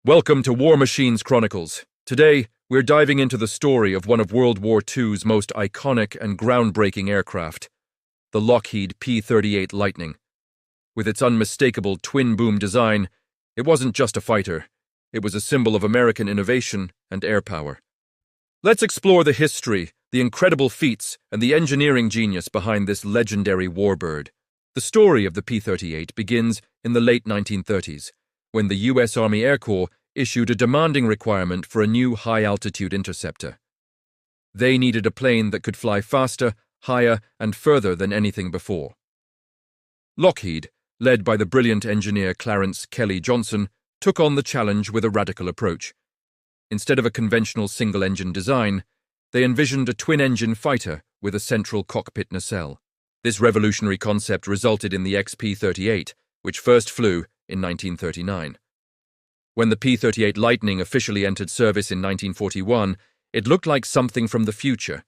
Welcome to War Machines Chronicles. Today, we're diving into the story of one of World War II's most iconic and groundbreaking aircraft, the Lockheed P-38 Lightning. With its unmistakable twin-boom design, it wasn't just a fighter, it was a symbol of American innovation and air power. Let's explore the history, the incredible feats, and the engineering genius behind this legendary warbird. The story of the P-38 begins in the late 1930s, when the U.S. Army Air Corps issued a demanding requirement for a new high-altitude interceptor. They needed a plane that could fly faster, higher, and further than anything before. Lockheed, led by the brilliant engineer Clarence Kelly Johnson, took on the challenge with a radical approach. Instead of a conventional single-engine design, they envisioned a twin-engine fighter with a central cockpit nacelle. This revolutionary concept resulted in the XP-38, which first flew in 1939. When the P-38 Lightning officially entered service in 1941, it looked like something from the future.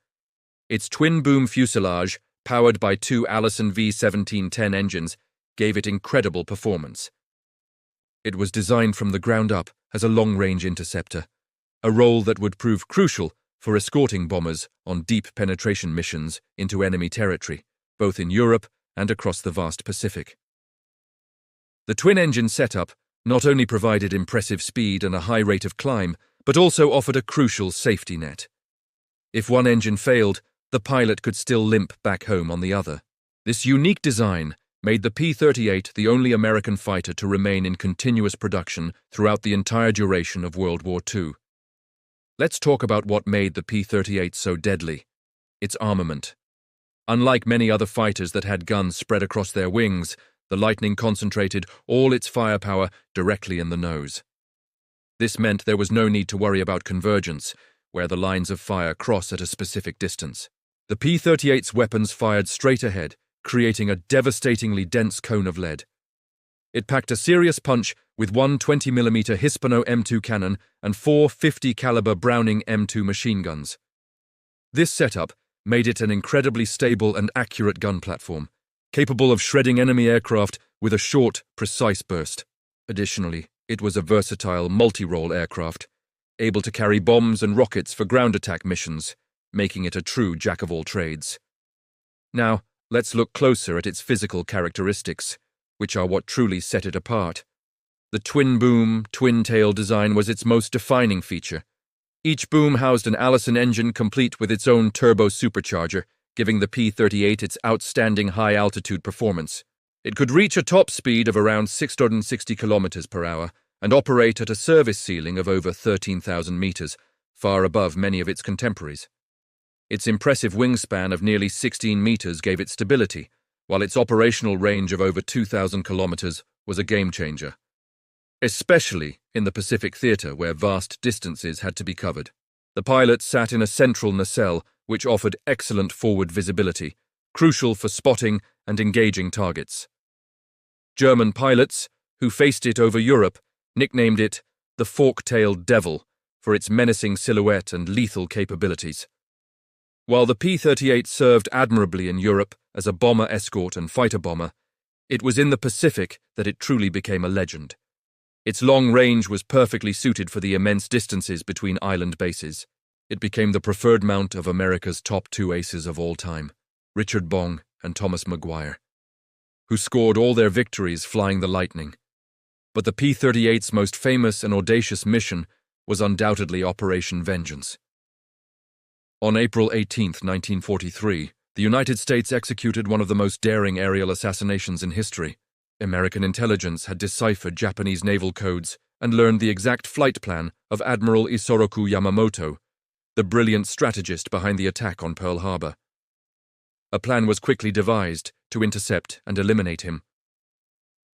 Its twin-boom fuselage, powered by two Allison V1710 engines, gave it incredible performance. It was designed from the ground up as a long-range interceptor, a role that would prove crucial for escorting bombers on deep penetration missions into enemy territory, both in Europe and across the vast Pacific. The twin-engine setup not only provided impressive speed and a high rate of climb, but also offered a crucial safety net. If one engine failed, the pilot could still limp back home on the other. This unique design made the P-38 the only American fighter to remain in continuous production throughout the entire duration of World War II. Let's talk about what made the P-38 so deadly: its armament. Unlike many other fighters that had guns spread across their wings, the Lightning concentrated all its firepower directly in the nose. This meant there was no need to worry about convergence, where the lines of fire cross at a specific distance. The P-38's weapons fired straight ahead, creating a devastatingly dense cone of lead. It packed a serious punch with one 20mm Hispano M2 cannon and four 50-caliber Browning M2 machine guns. This setup made it an incredibly stable and accurate gun platform, capable of shredding enemy aircraft with a short, precise burst. Additionally, it was a versatile, multi-role aircraft, able to carry bombs and rockets for ground attack missions, making it a true jack-of-all-trades. Now, let's look closer at its physical characteristics, which are what truly set it apart. The twin-boom, twin-tail design was its most defining feature. Each boom housed an Allison engine complete with its own turbo supercharger, giving the P-38 its outstanding high-altitude performance. It could reach a top speed of around 660 kilometers per hour and operate at a service ceiling of over 13,000 meters, far above many of its contemporaries. Its impressive wingspan of nearly 16 meters gave it stability, while its operational range of over 2,000 kilometers was a game-changer, especially in the Pacific theater where vast distances had to be covered. The pilot sat in a central nacelle, which offered excellent forward visibility, crucial for spotting and engaging targets. German pilots, who faced it over Europe, nicknamed it the fork-tailed devil for its menacing silhouette and lethal capabilities. While the P-38 served admirably in Europe as a bomber escort and fighter bomber, it was in the Pacific that it truly became a legend. Its long range was perfectly suited for the immense distances between island bases. It became the preferred mount of America's top two aces of all time, Richard Bong and Thomas Maguire, who scored all their victories flying the Lightning. But the P-38's most famous and audacious mission was undoubtedly Operation Vengeance. On April 18, 1943, the United States executed one of the most daring aerial assassinations in history. American intelligence had deciphered Japanese naval codes and learned the exact flight plan of Admiral Isoroku Yamamoto, the brilliant strategist behind the attack on Pearl Harbor. A plan was quickly devised to intercept and eliminate him.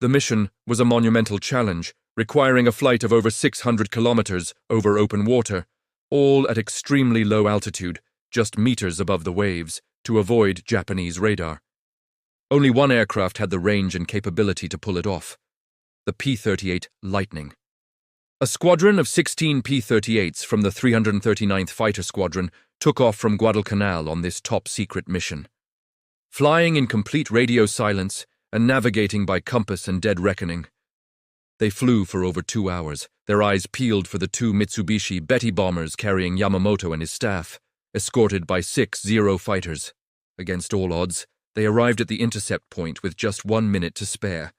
The mission was a monumental challenge, requiring a flight of over 600 kilometers over open water, all at extremely low altitude, just meters above the waves, to avoid Japanese radar. Only one aircraft had the range and capability to pull it off: the P-38 Lightning. A squadron of 16 P-38s from the 339th Fighter Squadron took off from Guadalcanal on this top-secret mission. Flying in complete radio silence and navigating by compass and dead reckoning, They flew for over 2 hours, their eyes peeled for the 2 Mitsubishi Betty bombers carrying Yamamoto and his staff, escorted by 6 Zero fighters. Against all odds, they arrived at the intercept point with just 1 minute to spare.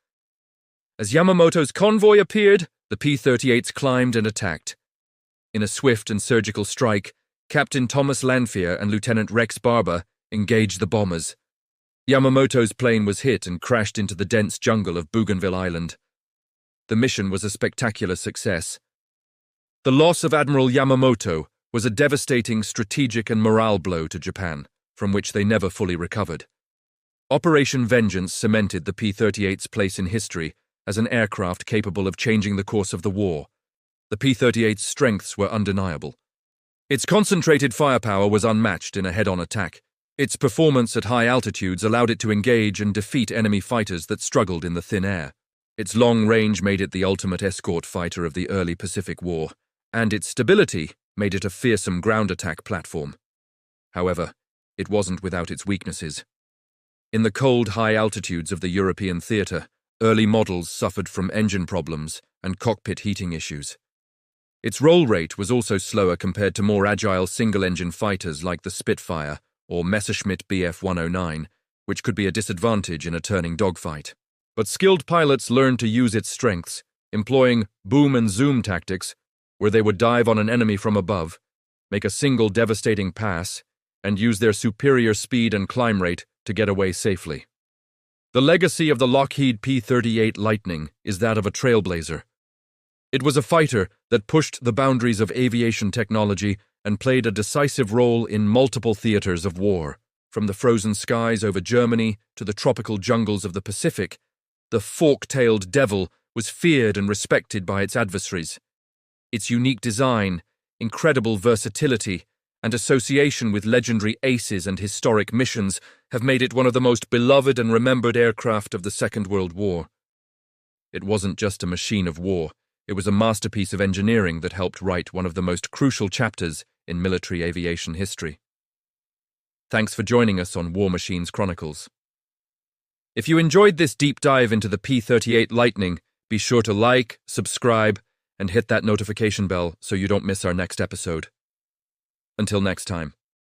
As Yamamoto's convoy appeared, the P-38s climbed and attacked. In a swift and surgical strike, Captain Thomas Lanphier and Lieutenant Rex Barber engaged the bombers. Yamamoto's plane was hit and crashed into the dense jungle of Bougainville Island. The mission was a spectacular success. The loss of Admiral Yamamoto was a devastating strategic and morale blow to Japan, from which they never fully recovered. Operation Vengeance cemented the P-38's place in history as an aircraft capable of changing the course of the war. The P-38's strengths were undeniable. Its concentrated firepower was unmatched in a head-on attack. Its performance at high altitudes allowed it to engage and defeat enemy fighters that struggled in the thin air. Its long range made it the ultimate escort fighter of the early Pacific War, and its stability made it a fearsome ground attack platform. However, it wasn't without its weaknesses. In the cold, high altitudes of the European theater, early models suffered from engine problems and cockpit heating issues. Its roll rate was also slower compared to more agile single-engine fighters like the Spitfire or Messerschmitt Bf-109, which could be a disadvantage in a turning dogfight. But skilled pilots learned to use its strengths, employing boom and zoom tactics, where they would dive on an enemy from above, make a single devastating pass, and use their superior speed and climb rate to get away safely. The legacy of the Lockheed P-38 Lightning is that of a trailblazer. It was a fighter that pushed the boundaries of aviation technology and played a decisive role in multiple theaters of war. From the frozen skies over Germany to the tropical jungles of the Pacific, the fork-tailed devil was feared and respected by its adversaries. Its unique design, incredible versatility, and association with legendary aces and historic missions have made it one of the most beloved and remembered aircraft of the Second World War. It wasn't just a machine of war, it was a masterpiece of engineering that helped write one of the most crucial chapters in military aviation history. Thanks for joining us on War Machines Chronicles. If you enjoyed this deep dive into the P-38 Lightning, be sure to like, subscribe, and hit that notification bell so you don't miss our next episode. Until next time.